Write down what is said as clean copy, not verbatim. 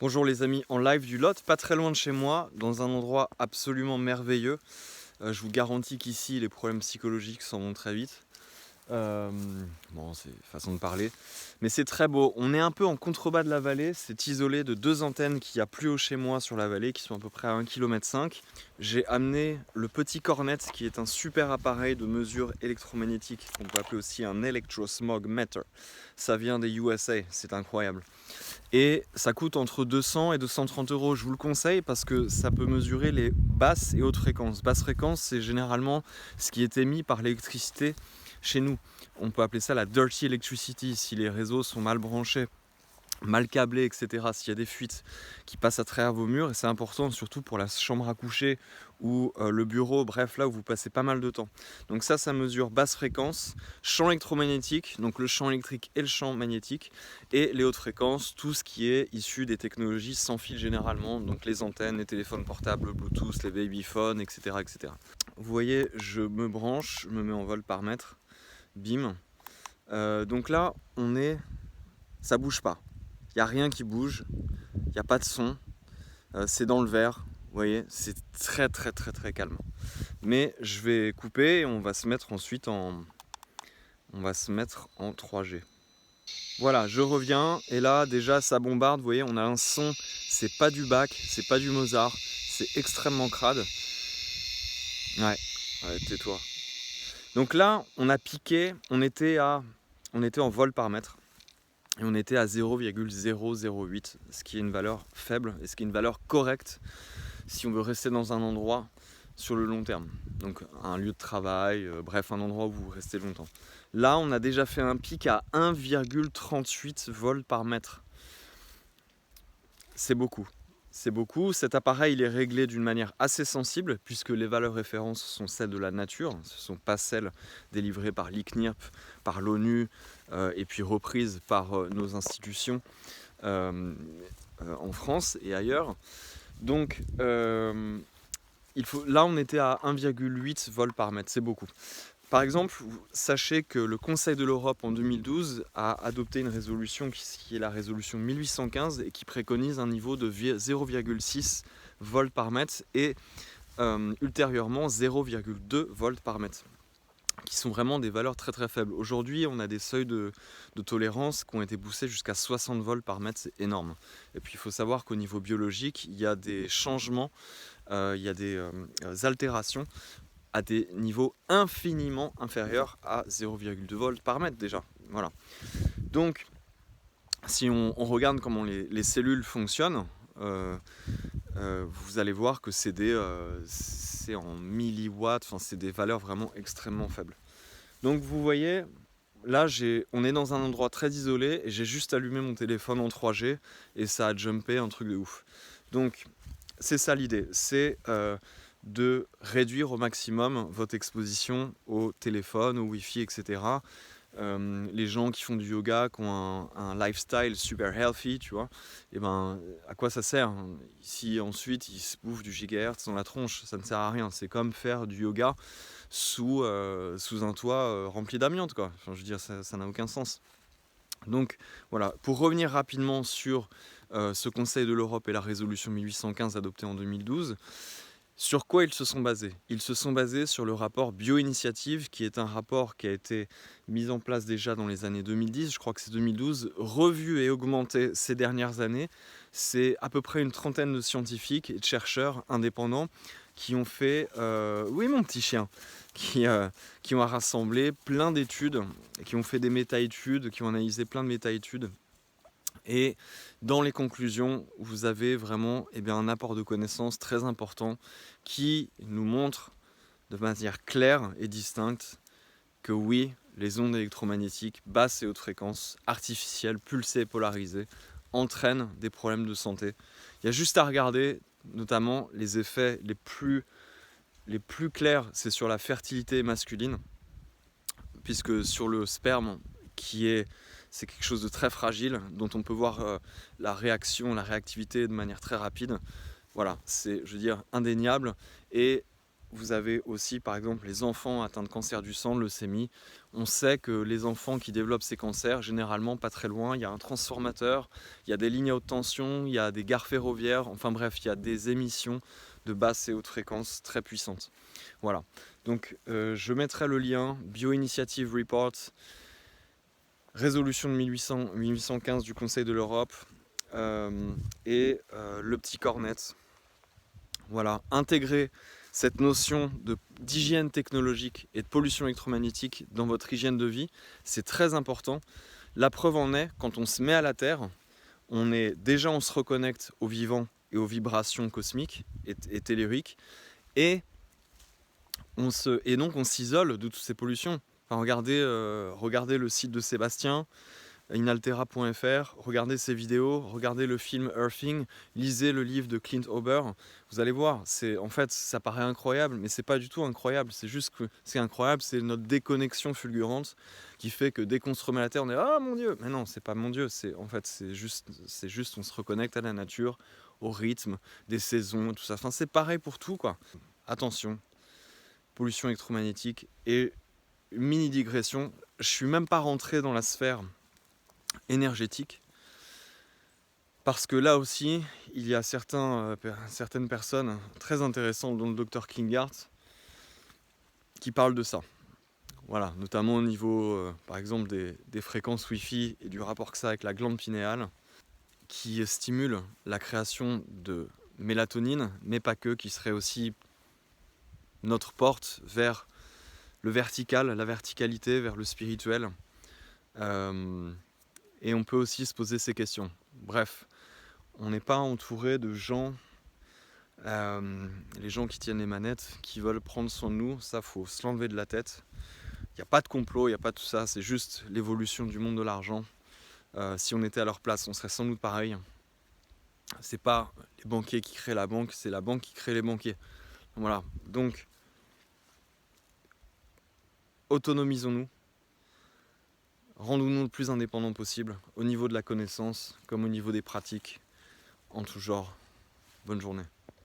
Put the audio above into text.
Bonjour les amis, en live du Lot, pas très loin de chez moi, dans un endroit absolument merveilleux. Je vous garantis qu'ici les problèmes psychologiques s'en vont très vite. Euh, bon, c'est façon de parler, mais c'est très beau. On est un peu en contrebas de la vallée, c'est isolé de deux antennes qu'il y a plus haut chez moi sur la vallée, qui sont à peu près à 1,5 km. J'ai amené le petit Cornet, qui est un super appareil de mesure électromagnétique, qu'on peut appeler aussi un Electrosmog Meter. Ça vient des USA, c'est incroyable. Et ça coûte entre 200 et 230 euros. Je vous le conseille parce que ça peut mesurer les basses et hautes fréquences. Basse fréquence, c'est généralement ce qui est émis par l'électricité chez nous. On peut appeler ça la dirty electricity si les réseaux sont mal branchés, mal câblés, etc. S'il y a des fuites qui passent à travers vos murs, et c'est important surtout pour la chambre à coucher ou le bureau, bref, là où vous passez pas mal de temps. Donc ça mesure basse fréquence, champ électromagnétique, donc le champ électrique et le champ magnétique, et les hautes fréquences, tout ce qui est issu des technologies sans fil généralement, donc les antennes, les téléphones portables, le Bluetooth, les babyphones, etc., etc. Vous voyez, je me branche, je me mets en vol par mètre, bim. Donc là, ça bouge pas. Il n'y a rien qui bouge, il n'y a pas de son, c'est dans le vert, vous voyez, c'est très très très très calme. Mais je vais couper et on va se mettre ensuite on va se mettre en 3G. Voilà, je reviens et là déjà ça bombarde, vous voyez, on a un son, c'est pas du Bach, c'est pas du Mozart, c'est extrêmement crade. Ouais, tais-toi. Donc là, on a piqué, on était en vol par mètre. Et on était à 0,008, ce qui est une valeur faible et ce qui est une valeur correcte si on veut rester dans un endroit sur le long terme. Donc un lieu de travail, bref, un endroit où vous restez longtemps. Là, on a déjà fait un pic à 1,38 volts par mètre. C'est beaucoup. C'est beaucoup. Cet appareil il est réglé d'une manière assez sensible puisque les valeurs références sont celles de la nature. Ce ne sont pas celles délivrées par l'ICNIRP, par l'ONU et puis reprises par nos institutions en France et ailleurs. Donc là on était à 1,8 volts par mètre, c'est beaucoup. Par exemple, sachez que le Conseil de l'Europe en 2012 a adopté une résolution qui est la résolution 1815 et qui préconise un niveau de 0,6 volts par mètre et ultérieurement 0,2 volts par mètre, qui sont vraiment des valeurs très très faibles. Aujourd'hui, on a des seuils de tolérance qui ont été poussés jusqu'à 60 volts par mètre, c'est énorme. Et puis il faut savoir qu'au niveau biologique, il y a des changements, il y a des altérations à des niveaux infiniment inférieurs à 0,2 volts par mètre déjà. Voilà. Donc, si on regarde comment les cellules fonctionnent, vous allez voir que c'est en milliwatts, enfin c'est des valeurs vraiment extrêmement faibles. Donc vous voyez, là on est dans un endroit très isolé et j'ai juste allumé mon téléphone en 3G et ça a jumpé un truc de ouf. Donc c'est ça l'idée, c'est de réduire au maximum votre exposition au téléphone, au Wi-Fi, etc. Les gens qui font du yoga, qui ont un lifestyle super healthy, tu vois, et ben à quoi ça sert si ensuite ils se bouffent du gigahertz dans la tronche, ça ne sert à rien. C'est comme faire du yoga sous un toit rempli d'amiante, quoi. Enfin, je veux dire, ça n'a aucun sens. Donc voilà, pour revenir rapidement sur ce Conseil de l'Europe et la résolution 1815 adoptée en 2012, sur quoi ils se sont basés? Ils se sont basés sur le rapport Bioinitiative, qui est un rapport qui a été mis en place déjà dans les années 2010, je crois que c'est 2012, revu et augmenté ces dernières années. C'est à peu près une trentaine de scientifiques et de chercheurs indépendants qui ont fait, oui mon petit chien, qui ont rassemblé plein d'études, qui ont fait des méta-études, qui ont analysé plein de méta-études. Et dans les conclusions, vous avez vraiment un apport de connaissances très important qui nous montre de manière claire et distincte que oui, les ondes électromagnétiques, basses et hautes fréquences, artificielles, pulsées et polarisées, entraînent des problèmes de santé. Il y a juste à regarder notamment les effets les plus clairs, c'est sur la fertilité masculine, puisque sur le sperme, c'est quelque chose de très fragile, dont on peut voir la réactivité de manière très rapide. Voilà, c'est, je veux dire, indéniable. Et vous avez aussi par exemple les enfants atteints de cancer du sang, de leucémie. On sait que les enfants qui développent ces cancers, généralement pas très loin, il y a un transformateur, il y a des lignes à haute tension, il y a des gares ferroviaires, enfin bref, il y a des émissions de basse et haute fréquence très puissantes. Voilà, donc je mettrai le lien, Bioinitiative Report, résolution de 1815 du Conseil de l'Europe et le petit cornet. Voilà, intégrer cette notion d'hygiène technologique et de pollution électromagnétique dans votre hygiène de vie, c'est très important. La preuve en est, quand on se met à la Terre, on se reconnecte au vivant et aux vibrations cosmiques et telluriques, et donc on s'isole de toutes ces pollutions. Enfin, regardez le site de Sébastien, inaltera.fr, regardez ses vidéos, regardez le film Earthing, lisez le livre de Clint Ober, vous allez voir, en fait ça paraît incroyable, mais c'est pas du tout incroyable, c'est juste que c'est incroyable, c'est notre déconnexion fulgurante qui fait que dès qu'on se remet à la terre, on est ah mon Dieu, mais non, c'est pas mon Dieu, c'est juste on se reconnecte à la nature, au rythme des saisons, tout ça. Enfin c'est pareil pour tout quoi. Attention, pollution électromagnétique. Et mini digression, je suis même pas rentré dans la sphère énergétique, parce que là aussi il y a certaines personnes très intéressantes, dont le docteur Klinghardt, qui parlent de ça. Voilà, notamment au niveau par exemple des fréquences Wi-Fi et du rapport que ça a avec la glande pinéale, qui stimule la création de mélatonine, mais pas que, qui serait aussi notre porte vers le vertical, la verticalité, vers le spirituel. Et on peut aussi se poser ces questions. Bref, on n'est pas entouré de gens, les gens qui tiennent les manettes, qui veulent prendre soin de nous, ça faut se l'enlever de la tête. Il n'y a pas de complot, il n'y a pas tout ça, c'est juste l'évolution du monde de l'argent. Si on était à leur place, on serait sans doute pareil. C'est pas les banquiers qui créent la banque, c'est la banque qui crée les banquiers. Voilà, donc autonomisons-nous, rendons-nous le plus indépendants possible, au niveau de la connaissance, comme au niveau des pratiques, en tout genre. Bonne journée.